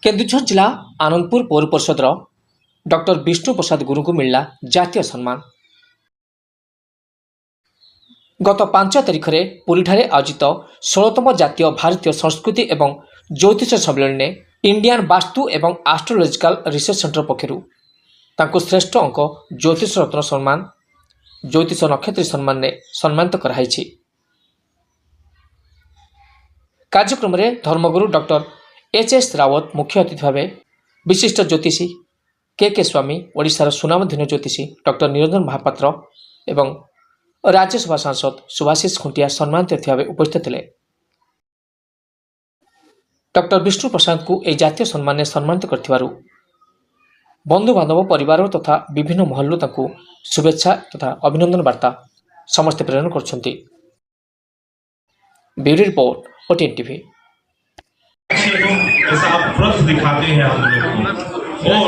केन्दुझर जिला आनंदपुर पौर परिषद डॉक्टर विष्णु प्रसाद गुरु को मिलला जातीय सम्मान। गत 5 तारिख में पुरीठारे आयोजित 16तम जातीय भारतीय संस्कृति एवं ज्योतिष सम्मेलन ने इंडियन वास्तु एवं एस्ट्रोलॉजिकल रिसर्च सेंटर पक्षर श्रेष्ठ अंक ज्योतिष रत्न सम्मान ज्योतिष नक्षत्री सम्मान ने सम्मानित कराई। कार्यक्रम में धर्मगुरु डॉक्टर एच.एस. रावत मुख्य अतिथि भाव, विशिष्ट ज्योतिषी के स्वामी, ओडिशार सुनामधन्य ज्योतिषी डॉक्टर निरंजन महापात्र एवं राज्यसभा सांसद सुभाषिष खुंटिया सम्मानित अतिथि भाव उपस्थित थे। डॉक्टर विष्णु प्रसाद को यह जातीय सम्मान ने सम्मानित कर बंधु बांधव परिवार तथा विभिन्न महलू शुभेच्छा तथा अभिनंदन वार्ता समस्त प्रेरण कर। Bureau report OTN TV। ऐसा आप प्रश्न दिखाते हैं हम लोग को। और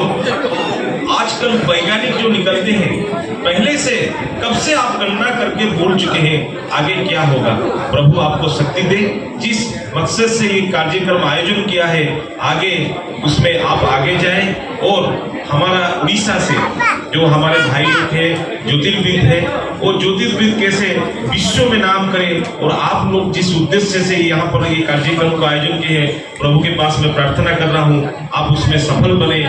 आजकल वैज्ञानिक जो निकलते हैं पहले से कब से आप गणना करके बोल चुके हैं आगे क्या होगा। प्रभु आपको शक्ति दे, जिस मकसद से ये कार्यक्रम आयोजन किया है आगे उसमें आप आगे जाएं। और हमारा उड़ीसा से जो हमारे भाई लोग हैं ज्योतिर्विद है, वो ज्योतिर्विद कैसे विश्व में नाम करें। और आप लोग जिस उद्देश्य से यहाँ पर ये कार्यक्रम का आयोजन किए हैं, प्रभु के पास मैं प्रार्थना कर रहा हूँ आप उसमें सफल बने।